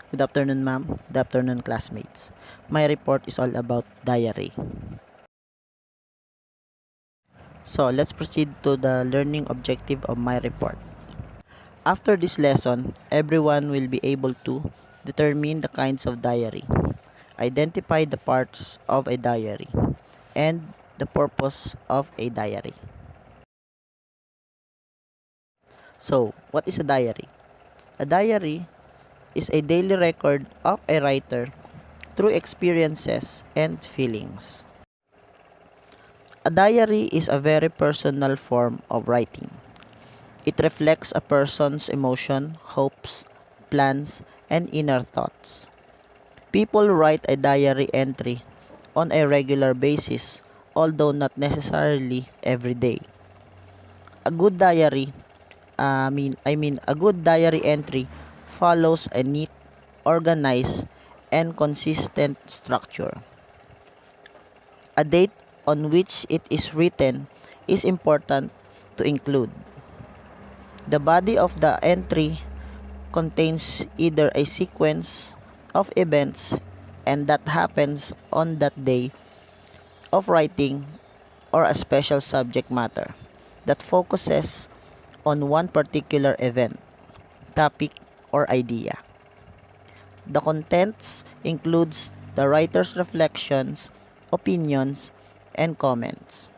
Good afternoon, ma'am. Good afternoon, classmates. My report is all about diary. So, let's proceed to the learning objective of my report. After this lesson, everyone will be able to determine the kinds of diary, identify the parts of a diary, and the purpose of a diary. So, what is a diary? A diary is a daily record of a writer through experiences and feelings. A diary is a very personal form of writing. It reflects a person's emotion, hopes, plans, and inner thoughts. People write a diary entry on a regular basis, although not necessarily every day. A good diary, a good diary entry follows a neat, organized, and consistent structure. A date on which it is written is important to include. The body of the entry contains either a sequence of events and that happens on that day of writing or a special subject matter that focuses on one particular event, topic, or idea. The contents includes the writer's reflections, opinions, and comments.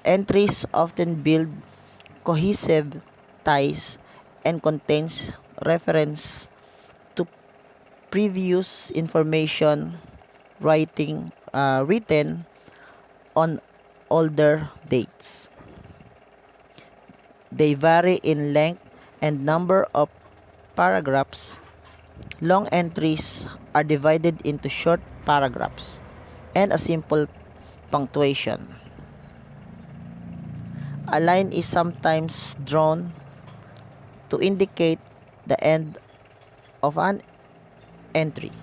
Entries often build cohesive ties and contains reference to previous information written on older dates. They vary in length and number of paragraphs. Long entries are divided into short paragraphs and a simple punctuation. A line is sometimes drawn to indicate the end of an entry.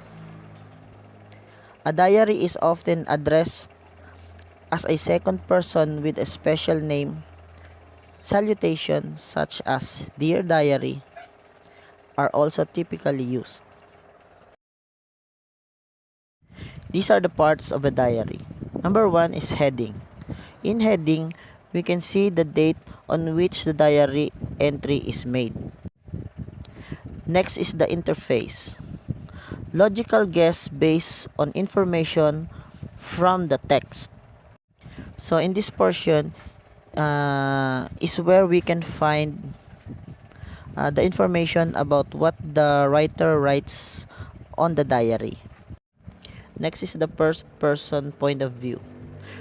A diary is often addressed as a second person with a special name. Salutations such as Dear Diary are also typically used. These are the parts of a diary. Number 1 is heading. In heading, we can see the date on which the diary entry is made. Next is the interface. Logical guess based on information from the text. So in this portion is where we can find the information about what the writer writes on the diary. Next is the first person point of view,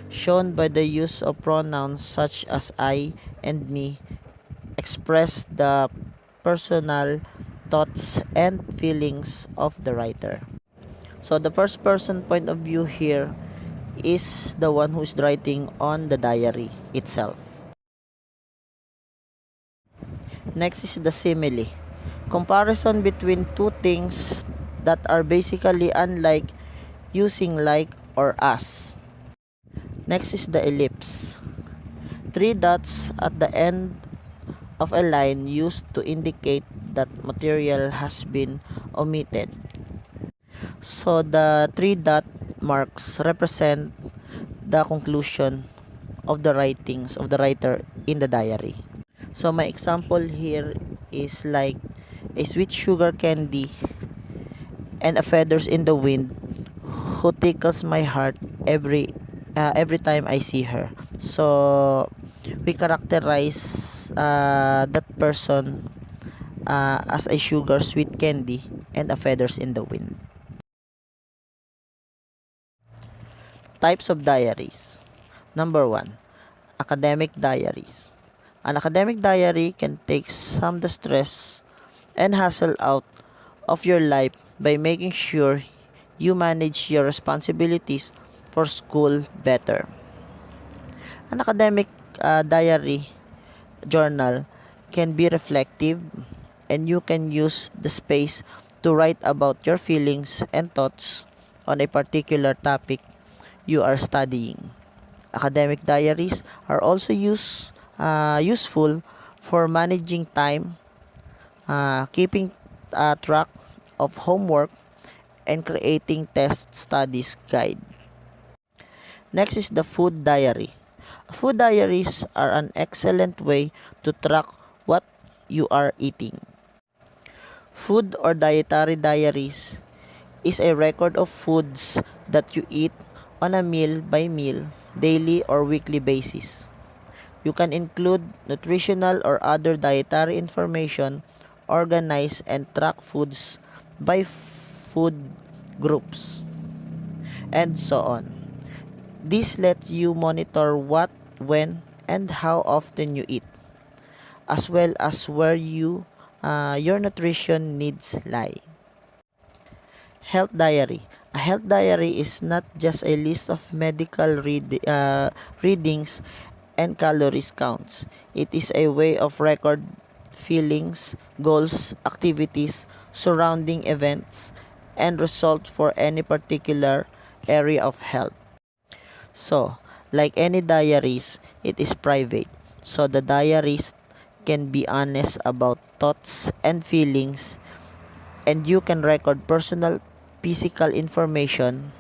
shown by the use of pronouns such as I and me, express the personal thoughts and feelings of the writer. So the first person point of view here is the one who is writing on the diary itself. Next is the simile. Comparison between two things that are basically unlike using like or as. Next is the ellipse. 3 dots at the end of a line used to indicate that material has been omitted. So the 3 dot marks represent the conclusion of the writings of the writer in the diary. So my example here is like a sweet sugar candy and a feathers in the wind who tickles my heart every time I see her. So we characterize that person as a sugar sweet candy and a feathers in the wind. Types of diaries. Number 1, academic diaries. An academic diary can take some the stress and hassle out of your life by making sure you manage your responsibilities for school better. An academic diary journal can be reflective and you can use the space to write about your feelings and thoughts on a particular topic you are studying. Academic diaries are also useful for managing time, keeping track of homework, and creating test studies guide. Next is the food diary. Food diaries are an excellent way to track what you are eating. Food or dietary diaries is a record of foods that you eat on a meal by meal, daily or weekly basis. You can include nutritional or other dietary information, organize and track foods by food groups, and so on. This lets you monitor what, when, and how often you eat, as well as where your nutrition needs lie. Health diary. A health diary is not just a list of medical readings and calories counts. It is a way of record feelings, goals, activities, surrounding events, and results for any particular area of health. So, like any diaries, it is private. So the diarist can be honest about thoughts and feelings, and you can record personal physical information,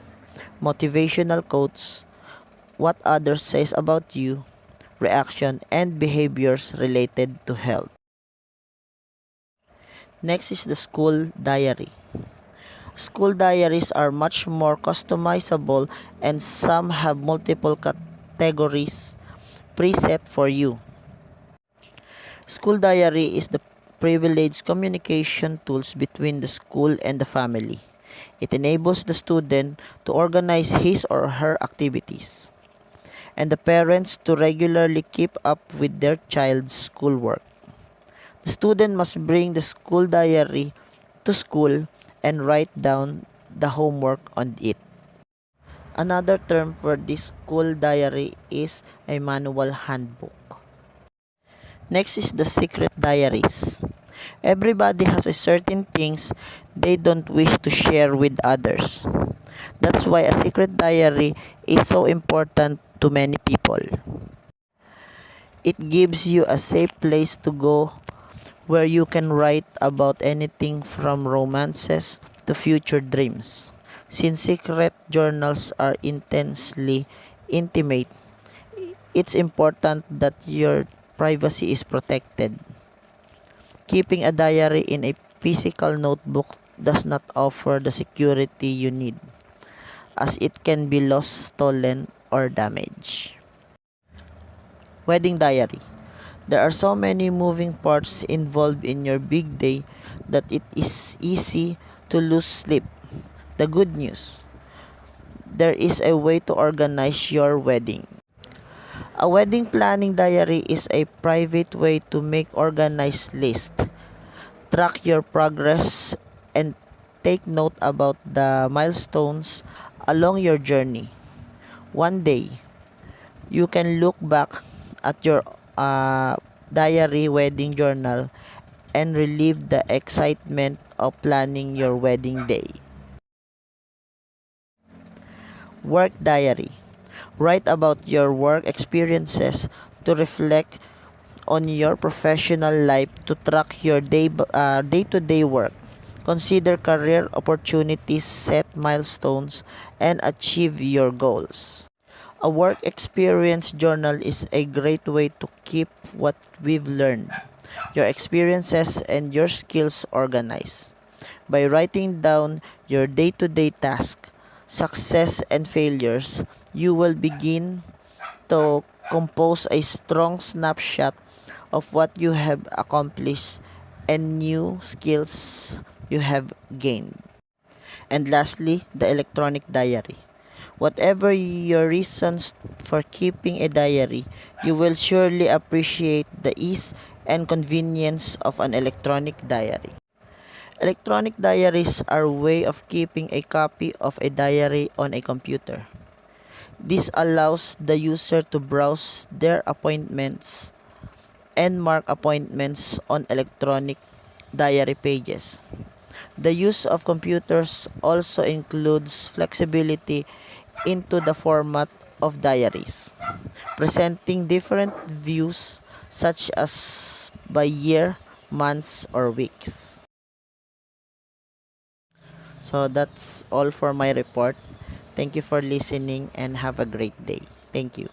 motivational quotes, what others says about you, reaction and behaviors related to health. Next is the school diary. School diaries are much more customizable and some have multiple categories preset for you. School diary is the privileged communication tools between the school and the family. It enables the student to organize his or her activities and the parents to regularly keep up with their child's schoolwork. The student must bring the school diary to school and write down the homework on it. Another term for this school diary is a manual handbook. Next is the secret diaries. Everybody has a certain things they don't wish to share with others. That's why a secret diary is so important to many people. It gives you a safe place to go where you can write about anything from romances to future dreams. Since secret journals are intensely intimate, it's important that your privacy is protected. Keeping a diary in a physical notebook does not offer the security you need, as it can be lost, stolen, or damaged. Wedding diary. There are so many moving parts involved in your big day that it is easy to lose sleep. The good news, there is a way to organize your wedding. A wedding planning diary is a private way to make organized list, track your progress, and take note about the milestones along your journey. One day, you can look back at your diary wedding journal and relive the excitement of planning your wedding day. Work diary. Write about your work experiences to reflect on your professional life to track your day-to-day work. Consider career opportunities, set milestones, and achieve your goals. A work experience journal is a great way to keep what we've learned, your experiences, and your skills organized. By writing down your day-to-day tasks, success, and failures, you will begin to compose a strong snapshot of what you have accomplished and new skills you have gained. And lastly, the electronic diary. Whatever your reasons for keeping a diary, you will surely appreciate the ease and convenience of an electronic diary. Electronic diaries are a way of keeping a copy of a diary on a computer. This allows the user to browse their appointments and mark appointments on electronic diary pages. The use of computers also includes flexibility into the format of diaries, presenting different views such as by year, months, or weeks. So that's all for my report. Thank you for listening and have a great day. Thank you.